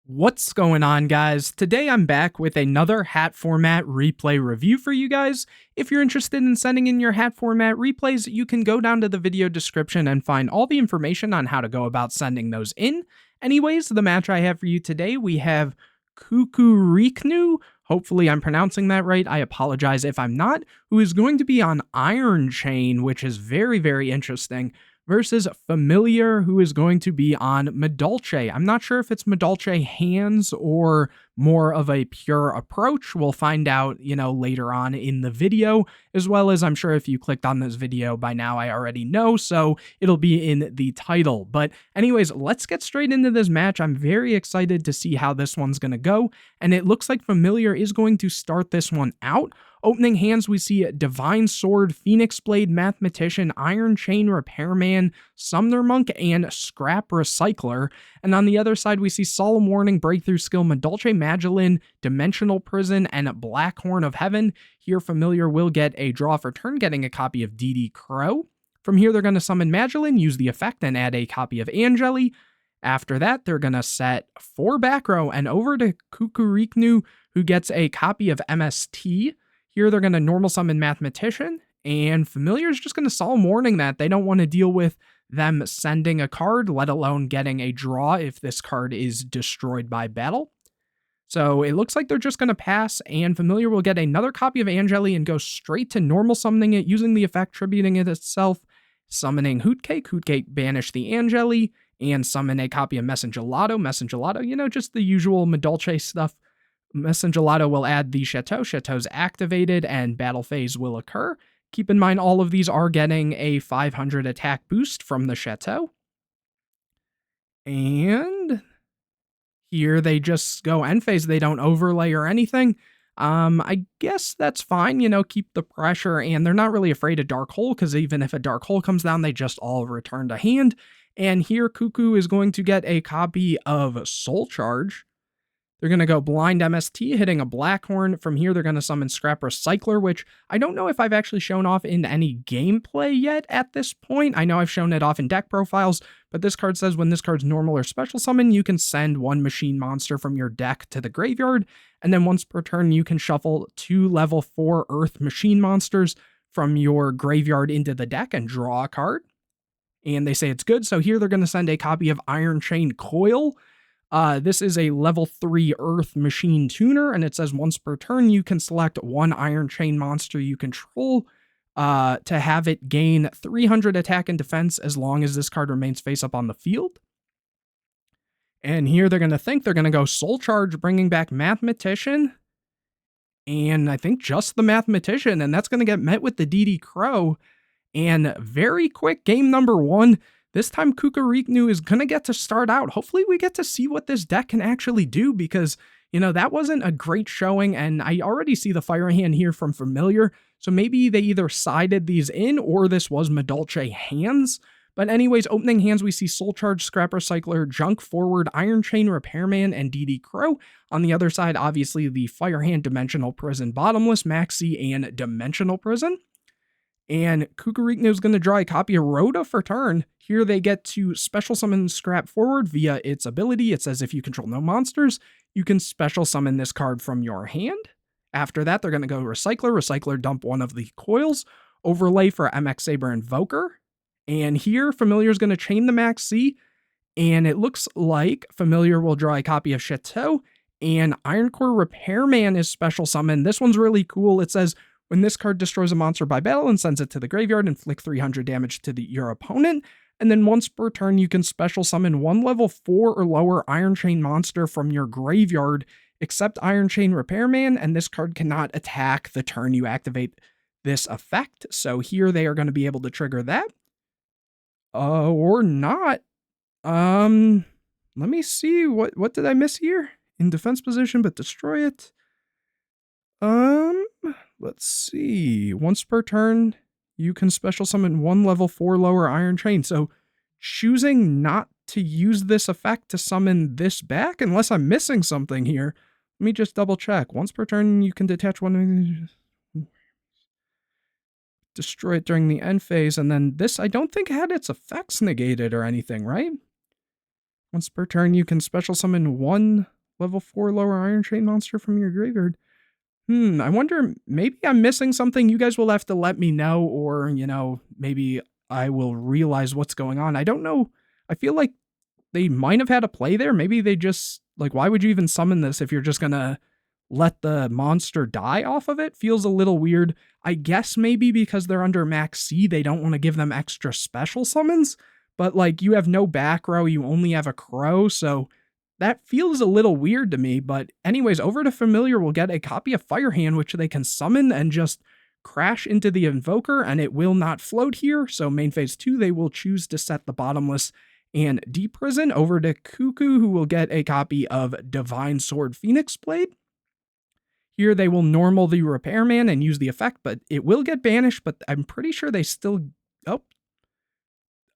What's going on, guys? Today I'm back with another H.A.T format replay review for you guys. If you're interested in sending in your H.A.T format replays, you can go down to the video description and find all the information on how to go about sending those in. Anyways, the match I have for you today, we have Kukuriknu, hopefully I'm pronouncing that right, I apologize if I'm not, who is going to be on Iron Chain, which is very, very interesting, versus Familiar, who is going to be on Madolche. I'm not sure if it's Madolche hands or more of a pure approach. We'll find out, later on in the video, as well as I'm sure if you clicked on this video by now, I already know, so it'll be in the title. But anyways, let's get straight into this match. I'm very excited to see how this one's going to go, and it looks like Familiar is going to start this one out. Opening hands, we see Divine Sword, Phoenix Blade, Mathematician, Iron Chain Repairman, Summoner Monk, and Scrap Recycler. And on the other side, we see Solemn Warning, Breakthrough Skill, Madolche Magillin, Dimensional Prison, and Black Horn of Heaven. Here, Familiar will get a draw for turn, getting a copy of DD Crow. From here, they're going to summon Magillin, use the effect, and add a copy of Angeli. After that, they're going to set 4 back row and over to Kukuriknu, who gets a copy of MST. Here they're going to normal summon Mathematician, and Familiar is just going to Solemn Warning that they don't want to deal with them sending a card, let alone getting a draw if this card is destroyed by battle. So it looks like they're just going to pass, and Familiar will get another copy of Angeli and go straight to normal summoning it, using the effect, tributing it itself, summoning Hootcake. Hootcake banish the Angeli, and summon a copy of Messengelato. Messengelato, just the usual Madolche stuff. Messengelato will add the Chateau. Chateau's activated and battle phase will occur. Keep in mind all of these are getting a 500 attack boost from the Chateau. And here they just go end phase. They don't overlay or anything. I guess that's fine, keep the pressure, and they're not really afraid of Dark Hole, because even if a Dark Hole comes down, they just all return to hand. And here Cuckoo is going to get a copy of Soul Charge. They're going to go Blind MST, hitting a Blackhorn. From here, they're going to summon Scrap Recycler, which I don't know if I've actually shown off in any gameplay yet at this point. I know I've shown it off in deck profiles, but this card says when this card's normal or special summon, you can send 1 machine monster from your deck to the graveyard, and then once per turn, you can shuffle 2 level 4 Earth machine monsters from your graveyard into the deck and draw a card. And they say it's good, so here they're going to send a copy of Iron Chain Coil. This is a level 3 Earth Machine Tuner, and it says once per turn, you can select 1 Iron Chain monster you control to have it gain 300 attack and defense as long as this card remains face up on the field. And here they're going to go Soul Charge, bringing back Mathematician, and I think just the Mathematician, and that's going to get met with the DD Crow. And very quick, game number 1. This time, Kukuriknu is going to get to start out. Hopefully, we get to see what this deck can actually do, because, that wasn't a great showing, and I already see the Fire Hand here from Familiar, so maybe they either sided these in, or this was Madolche hands. But anyways, opening hands, we see Soul Charge, Scrap Recycler, Junk Forward, Iron Chain Repairman, and DD Crow. On the other side, obviously, the Fire Hand, Dimensional Prison, Bottomless, Maxi, and Dimensional Prison. And Kukuriknu is going to draw a copy of Rhoda for turn. Here they get to special summon Scrap Forward via its ability. It says if you control no monsters, you can special summon this card from your hand. After that, they're going to go Recycler, dump 1 of the coils, overlay for MX Saber Invoker. And here, Familiar is going to chain the Maxi, and it looks like Familiar will draw a copy of Chateau, and Iron Core Repairman is special summoned. This one's really cool. It says, when this card destroys a monster by battle and sends it to the graveyard, inflict 300 damage to your opponent. And then once per turn, you can special summon 1 level 4 or lower Iron Chain monster from your graveyard, except Iron Chain Repairman, and this card cannot attack the turn you activate this effect. So here they are going to be able to trigger that. Or not. Let me see. What did I miss here? In defense position, but destroy it. Let's see. Once per turn, you can special summon 1 level 4 lower Iron Chain. So choosing not to use this effect to summon this back, unless I'm missing something here. Let me just double check. Once per turn, you can detach 1, destroy it during the end phase, and then this, I don't think had its effects negated or anything, right? Once per turn, you can special summon 1 level 4 lower Iron Chain monster from your graveyard. I wonder, maybe I'm missing something. You guys will have to let me know, or, maybe I will realize what's going on. I don't know. I feel like they might have had a play there. Maybe they just, like, why would you even summon this if you're just gonna let the monster die off of it? Feels a little weird. I guess maybe because they're under max C, they don't want to give them extra special summons, but like, you have no back row, you only have a crow, so that feels a little weird to me. But anyways, over to Familiar will get a copy of Firehand, which they can summon and just crash into the Invoker, and it will not float here. So main phase 2, they will choose to set the Bottomless and Deep Prison. Over to Cuckoo, who will get a copy of Divine Sword Phoenix Blade. Here they will normal the Repairman and use the effect, but it will get banished, but I'm pretty sure they still...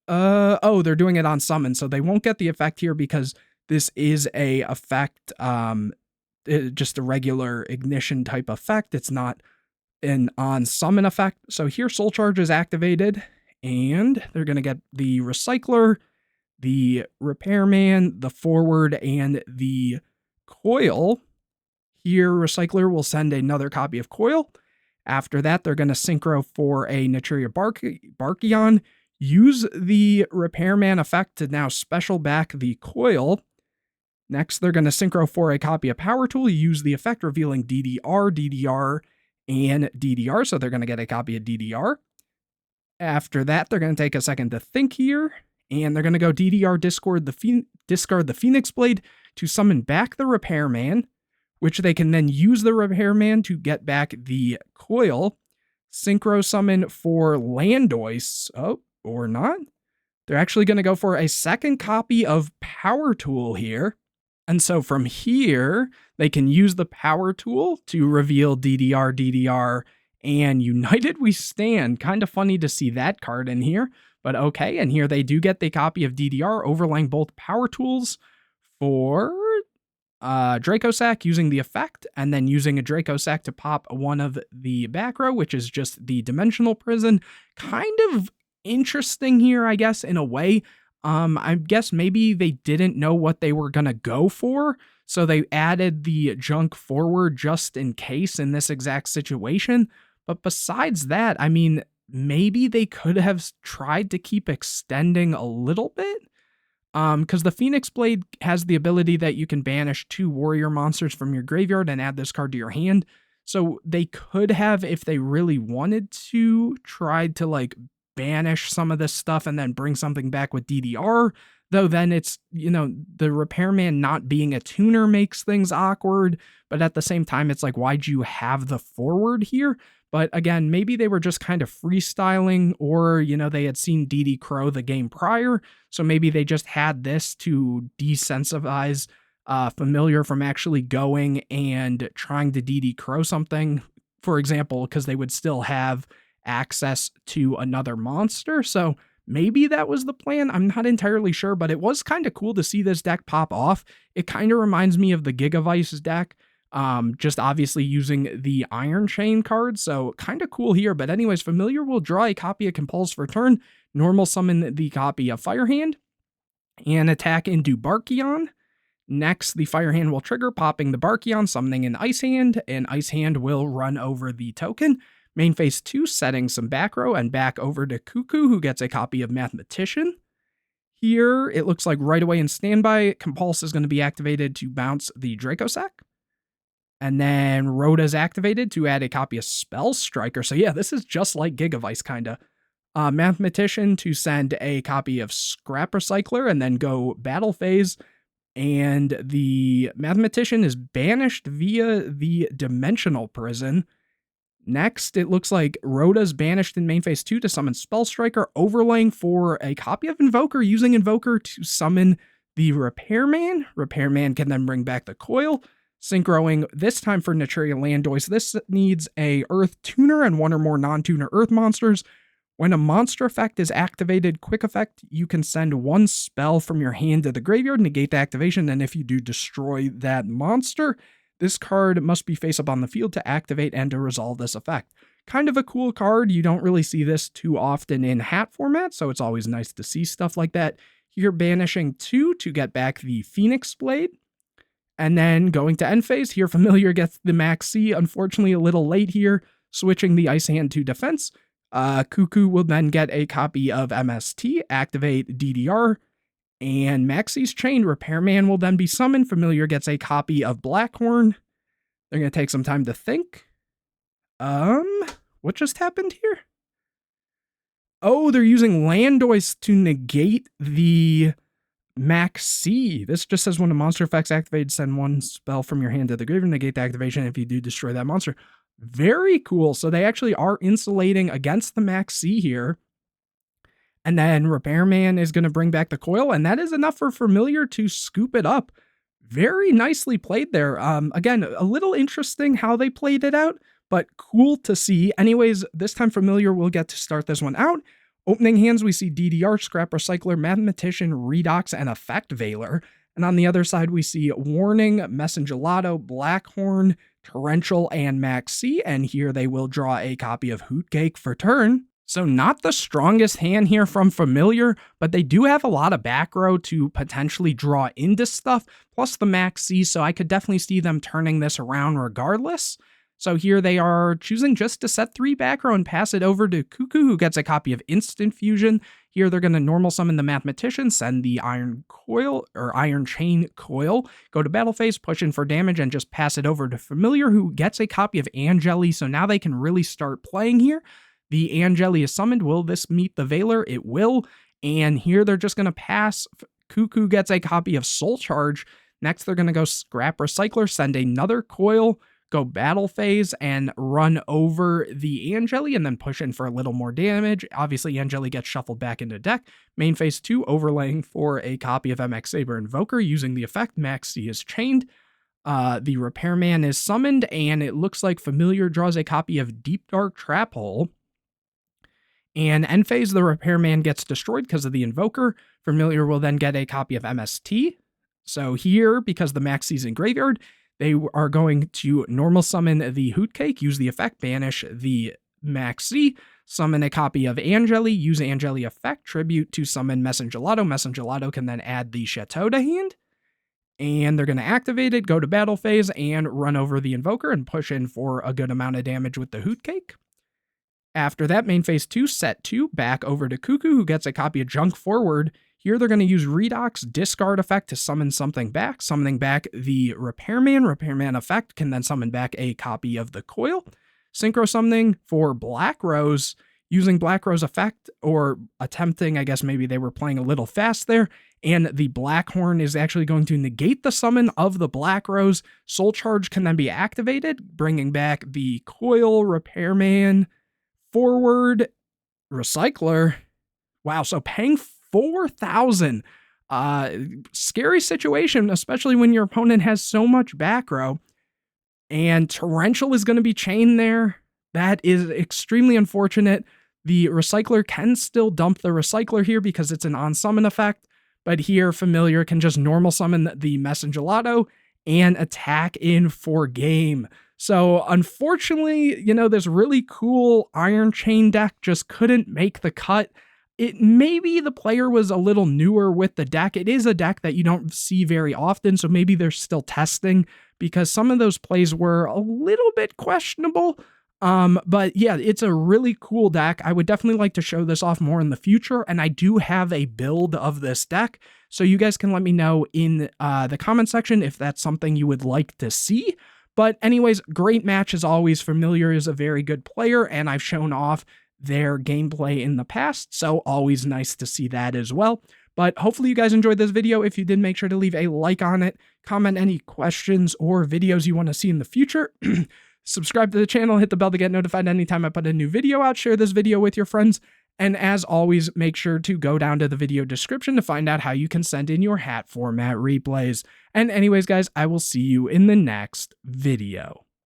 they're doing it on summon, so they won't get the effect here because this is a effect, just a regular ignition type effect. It's not an on summon effect. So here Soul Charge is activated, and they're going to get the Recycler, the Repairman, the Forward, and the Coil. Here, Recycler will send another copy of Coil. After that, they're going to synchro for a Naturia Barkion, use the Repairman effect to now special back the Coil. Next, they're going to synchro for a copy of Power Tool, use the effect revealing DDR, DDR, and DDR, so they're going to get a copy of DDR. After that, they're going to take a second to think here, and they're going to go DDR discard the Phoenix Blade to summon back the Repairman, which they can then use the Repairman to get back the Coil. Synchro summon for Landoise, or not. They're actually going to go for a second copy of Power Tool here. And so from here, they can use the Power Tool to reveal DDR, DDR, and United We Stand. Kind of funny to see that card in here, but okay. And here they do get the copy of DDR, overlaying both Power Tools for Draco Sack, using the effect, and then using a Draco Sack to pop one of the back row, which is just the Dimensional Prison. Kind of interesting here, I guess, in a way. I guess maybe they didn't know what they were gonna go for, so they added the Junk Forward just in case in this exact situation. But besides that, I mean, maybe they could have tried to keep extending a little bit, because the Phoenix Blade has the ability that you can banish 2 warrior monsters from your graveyard and add this card to your hand. So they could have, if they really wanted to, tried to like banish some of this stuff and then bring something back with DDR, though then it's, the Repairman not being a tuner makes things awkward, but at the same time, it's like, why'd you have the Forward here? But again, maybe they were just kind of freestyling, or, they had seen DD Crow the game prior, so maybe they just had this to desensitize Familiar from actually going and trying to DD Crow something, for example, because they would still have access to another monster. So maybe that was the plan. I'm not entirely sure, but it was kind of cool to see this deck pop off. It kind of reminds me of the Gigavice deck, just obviously using the Iron Chain card. So kind of cool here. But anyways, Familiar will draw a copy of Compulse for turn, normal summon the copy of Firehand, and attack into Barkion. Next, the Firehand will trigger, popping the Barkion, summoning an Ice Hand, and Ice Hand will run over the token. Main phase 2, setting some back row, and back over to Cuckoo, who gets a copy of Mathematician. Here, it looks like right away in standby, Compulse is going to be activated to bounce the Draco Sack. And then Rhoda's activated to add a copy of Spell Striker. So yeah, this is just like Gigavice, kinda. Mathematician to send a copy of Scrap Recycler, and then go battle phase. And the Mathematician is banished via the Dimensional Prison. Next, it looks like Rhoda's banished in main phase 2 to summon Spell Striker, overlaying for a copy of Invoker, using Invoker to summon the Repairman. Repairman can then bring back the Coil, synchroing this time for Naturia Landoise. This needs a Earth Tuner and 1 or more non-tuner Earth monsters. When a monster effect is activated, quick effect, you can send 1 spell from your hand to the graveyard, negate the activation, and if you do, destroy that monster. This card must be face up on the field to activate and to resolve this effect. Kind of a cool card. You don't really see this too often in H.A.T format, so it's always nice to see stuff like that. Here, banishing 2 to get back the Phoenix Blade. And then going to end phase, here Familiar gets the Max C, unfortunately a little late here, switching the Ice Hand to defense. Cuckoo will then get a copy of MST, activate DDR, and Maxi's Chained. Repairman will then be summoned. Familiar gets a copy of Blackhorn. They're going to take some time to think. What just happened here? Oh, they're using Landois to negate the Max C. This just says when a monster effect's activated, send one spell from your hand to the graveyard, negate the activation. If you do, destroy that monster. Very cool. So they actually are insulating against the Max C here. And then Repairman is going to bring back the coil, and that is enough for Familiar to scoop it up. Very nicely played there. Again, a little interesting how they played it out, but cool to see. Anyways, this time Familiar will get to start this one out. Opening hands, we see DDR, Scrap Recycler, Mathematician, Redox, and Effect Veiler. And on the other side, we see Warning, Messengelato, Blackhorn, Torrential, and Max C. And here they will draw a copy of Hootcake for turn. So not the strongest hand here from Familiar, but they do have a lot of back row to potentially draw into stuff, plus the Max C, so I could definitely see them turning this around regardless. So here they are choosing just to set 3 back row and pass it over to Cuckoo, who gets a copy of Instant Fusion. Here they're going to normal summon the Mathematician, send the Iron Coil or Iron Chain Coil, go to battle phase, push in for damage, and just pass it over to Familiar, who gets a copy of Angeli. So now they can really start playing here. The Angeli is summoned. Will this meet the Veiler? It will. And here they're just going to pass. Cuckoo gets a copy of Soul Charge. Next, they're going to go Scrap Recycler, send another Coil, go battle phase, and run over the Angeli, and then push in for a little more damage. Obviously, Angeli gets shuffled back into deck. Main phase 2, overlaying for a copy of MX Saber Invoker. Using the effect, Max C is chained. The Repairman is summoned, and it looks like Familiar draws a copy of Deep Dark Trap Hole. And end phase, the Repairman gets destroyed because of the Invoker. Familiar will then get a copy of MST. So here, because the Max C's in graveyard, they are going to normal summon the Hootcake, use the effect, banish the Max C, summon a copy of Angeli, use Angeli effect, tribute to summon Messengelato. Messengelato can then add the Chateau to hand. And they're going to activate it, go to battle phase, and run over the Invoker and push in for a good amount of damage with the Hootcake. After that, main phase 2, set 2, back over to Cuckoo, who gets a copy of Junk Forward. Here they're going to use Redox, discard effect to summon something back, summoning back the Repairman. Repairman effect can then summon back a copy of the Coil. Synchro summoning for Black Rose, using Black Rose effect, or attempting, I guess maybe they were playing a little fast there, and the Blackhorn is actually going to negate the summon of the Black Rose. Soul Charge can then be activated, bringing back the Coil, Repairman, Forward, Recycler. Wow, so paying 4,000. Scary situation, especially when your opponent has so much back row. And Torrential is going to be chained there. That is extremely unfortunate. The Recycler can still dump the Recycler here because it's an on-summon effect. But here, Familiar can just normal summon the Messengelato and attack in for game. So unfortunately, you know, this really cool Iron Chain deck just couldn't make the cut. It maybe the player was a little newer with the deck. It is a deck that you don't see very often, so maybe they're still testing because some of those plays were a little bit questionable. But yeah, it's a really cool deck. I would definitely like to show this off more in the future, and I do have a build of this deck, so you guys can let me know in the comment section if that's something you would like to see. But anyways, great match as always. Familiar is a very good player, and I've shown off their gameplay in the past, so always nice to see that as well. But hopefully you guys enjoyed this video. If you did, make sure to leave a like on it, comment any questions or videos you want to see in the future. Subscribe to the channel, hit the bell to get notified anytime I put a new video out, share this video with your friends, and as always, make sure to go down to the video description to find out how you can send in your hat format replays. And anyways, guys, I will see you in the next video.